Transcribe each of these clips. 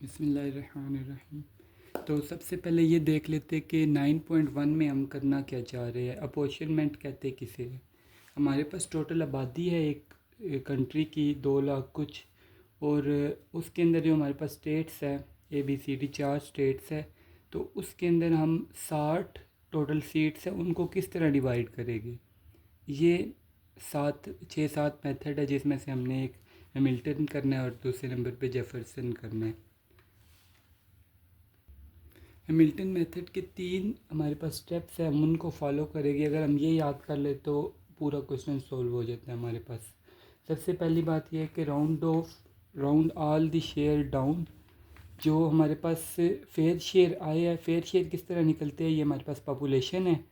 बिस्मिल्लाहिर्रहमानिर्रहीम। तो सबसे पहले ये देख लेते कि 9.1 में हम करना क्या चाह रहे हैं। अपॉर्चनमेंट कहते किसे है। हमारे पास टोटल आबादी है एक कंट्री की 2 लाख कुछ, और उसके अंदर जो हमारे पास स्टेट्स है ABCD 4 स्टेट्स है। तो उसके अंदर हम 60 टोटल सीट्स हैं, उनको किस तरह डिवाइड करेंगे। ये 7 मेथड है, जिसमें से हमने एक हैमिल्टन करना है और दूसरे नंबर पे जेफरसन करना है। हैमिल्टन मेथड के 3 हमारे पास स्टेप्स हैं, हम उनको फॉलो करेंगे। अगर हम ये याद कर ले तो पूरा क्वेश्चन सॉल्व हो जाता है हमारे पास। सबसे पहली बात यह है कि round all the share down. जो हमारे पास फेयर शेयर आए है, फेयर शेयर किस तरह निकलते हैं। ये हमारे पास पॉपुलेशन है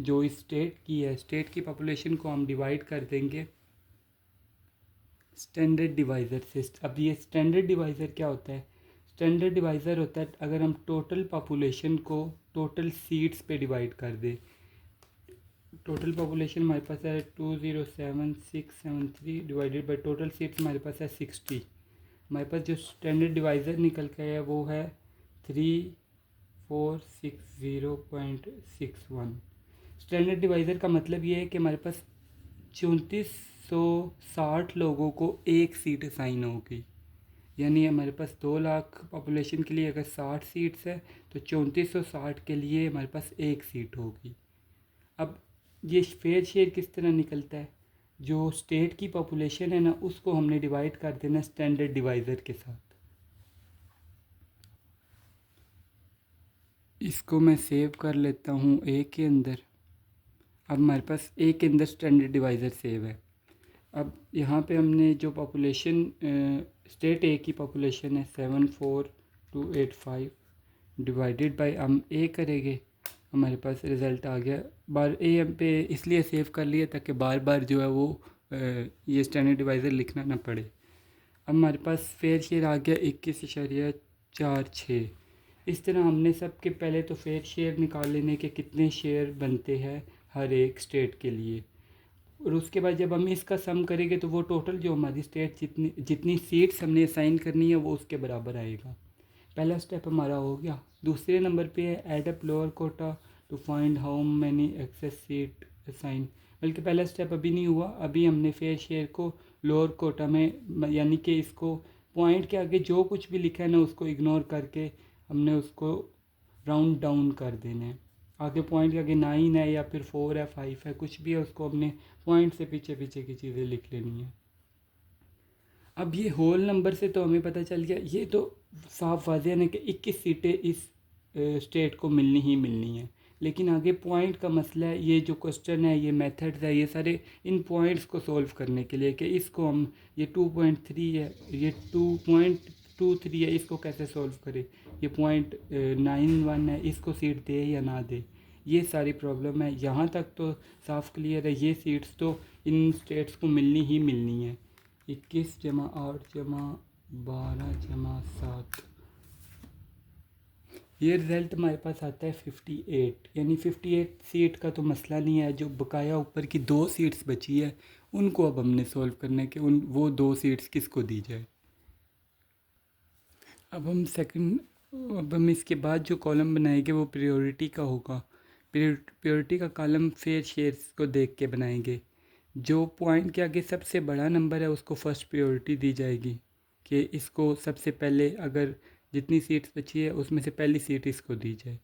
जो इस स्टेट की है। स्टेट की पॉपुलेशन को हम डिवाइड कर देंगे स्टैंडर्ड डिवाइज़र से। अब ये स्टैंडर्ड डिवाइज़र क्या होता है। स्टैंडर्ड डिवाइज़र होता है अगर हम टोटल पॉपुलेशन को टोटल सीट्स पे डिवाइड कर दें। टोटल पॉपुलेशन हमारे पास है 207673 डिवाइडेड बाई टोटल सीट्स हमारे पास है 60। हमारे पास जो स्टैंडर्ड डिवाइज़र निकल के है वो है 3460.61। स्टैंडर्ड डिवाइज़र का मतलब ये है कि हमारे पास 3460 लोगों को एक सीट असाइन होगी। यानी हमारे पास 2 लाख पॉपुलेशन के लिए अगर 60 सीट्स है तो 3460 के लिए हमारे पास एक सीट होगी। अब ये फेयर शेयर किस तरह निकलता है। जो स्टेट की पॉपुलेशन है ना, उसको हमने डिवाइड कर देना स्टैंडर्ड डिवाइज़र के साथ। इसको मैं सेव कर लेता हूँ ए के अंदर। अब हमारे पास ए के अंदर स्टैंडर्ड डिवाइज़र सेव है। अब यहाँ पे हमने जो पॉपुलेशन स्टेट ए की पॉपुलेशन है 74285 डिवाइडेड बाय हम ए करेंगे। हमारे पास रिज़ल्ट आ गया। बार ए हम पे इसलिए सेव कर लिया ताकि बार बार जो है वो ये स्टैंडर्ड डिवाइज़र लिखना ना पड़े। अब हमारे पास फेयर शेयर आ गया 21.46। इस तरह हमने सबके पहले तो फेयर शेयर निकाल लेने के कितने शेयर बनते हैं हर एक स्टेट के लिए, और उसके बाद जब हम इसका सम करेंगे तो वो टोटल जो हमारी स्टेट जितनी जितनी सीट्स हमने असाइन करनी है वो उसके बराबर आएगा। पहला स्टेप हमारा हो गया। दूसरे नंबर पे है add up lower quota to find how many excess seat assign. बल्कि पहला स्टेप अभी नहीं हुआ, अभी हमने फेयर शेयर को लोअर कोटा में, यानी कि इसको पॉइंट के आगे जो कुछ भी लिखा है ना उसको इग्नोर करके हमने उसको राउंड डाउन कर देना है। आगे पॉइंट के आगे 9 है या फिर 4 है 5 है कुछ भी है, उसको हमने पॉइंट से पीछे पीछे की चीज़ें लिख लेनी है। अब ये होल नंबर से तो हमें पता चल गया, ये तो साफ वाज़ेह है कि 21 सीटें इस स्टेट को मिलनी ही मिलनी है। लेकिन आगे पॉइंट का मसला है। ये जो क्वेश्चन है, ये मेथड्स है, ये सारे इन पॉइंट्स को सॉल्व करने के लिए कि इसको हम ये 2.3 है, ये 2.23 है, इसको कैसे सॉल्व करें। ये 0.91 है, इसको सीट दे या ना दे। ये सारी प्रॉब्लम है। यहाँ तक तो साफ़ क्लियर है, ये सीट्स तो इन स्टेट्स को मिलनी ही मिलनी है। 21 जमा 8 जमा 12 जमा 7, ये रिज़ल्ट हमारे पास आता है 58। यानी 58 सीट का तो मसला नहीं है। जो बकाया ऊपर की 2 सीट्स बची है उनको अब हमने सॉल्व करने के वो 2 सीट्स किसको दी जाए। अब हम इसके बाद जो कॉलम बनाएंगे वो प्रायोरिटी का होगा। प्रायोरिटी का कॉलम फेयर शेयर्स को देख के बनाएंगे। जो पॉइंट के आगे सबसे बड़ा नंबर है उसको फर्स्ट प्रायोरिटी दी जाएगी कि इसको सबसे पहले, अगर जितनी सीट्स बची है उसमें से पहली सीट इसको दी जाए।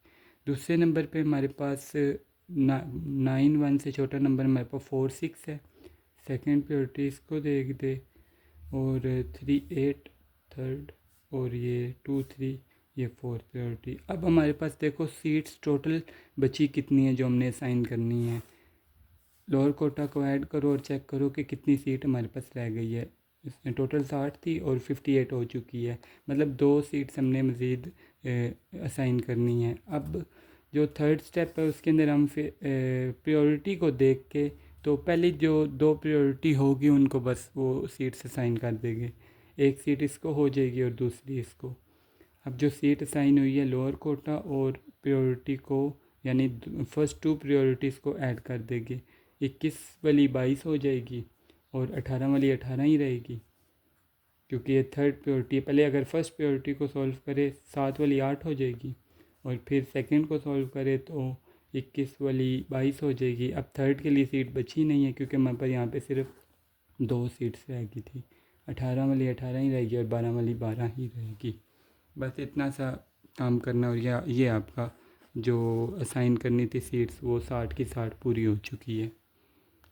दूसरे नंबर पे हमारे पास 9 1 से छोटा नंबर हमारे पास 4 6 है, सेकंड प्रायोरिटी इसको दे। और 3 8 थर्ड, और ये 2 3 ये फोर्थ प्रायोरिटी। अब हमारे पास देखो सीट्स टोटल बची कितनी है जो हमने असाइन करनी है। लोअर कोटा को ऐड करो और चेक करो कि कितनी सीट हमारे पास रह गई है। इसमें टोटल 60 थी और 58 हो चुकी है, मतलब 2 सीट्स हमने मज़ीद असाइन करनी है। अब जो थर्ड स्टेप है उसके अंदर हम प्रायोरिटी को देख के तो पहले जो 2 प्रायोरिटी होगी उनको बस वो सीट्स असाइन कर देंगे। एक सीट इसको हो जाएगी और दूसरी इसको। अब जो सीट असाइन हुई है लोअर कोटा और प्रायोरिटी को, यानी फर्स्ट 2 प्रायोरिटीज़ को ऐड कर देंगे। 21 वाली 22 हो जाएगी और 18 वाली 18 ही रहेगी, क्योंकि ये थर्ड प्रायोरिटी है। पहले अगर फर्स्ट प्रायोरिटी को सॉल्व करे 7 वाली 8 हो जाएगी, और फिर सेकंड को सॉल्व करे तो 21 वाली 22 हो जाएगी। अब थर्ड के लिए सीट बची नहीं है, क्योंकि हमारे पास यहाँ पे सिर्फ 2 सीट्स रह गई थी। 18 वाली 18 ही रहेगी और 12 वाली 12 ही रहेगी। बस इतना सा काम करना। और ये आपका जो असाइन करनी थी सीट्स वो 60 की 60 पूरी हो चुकी है।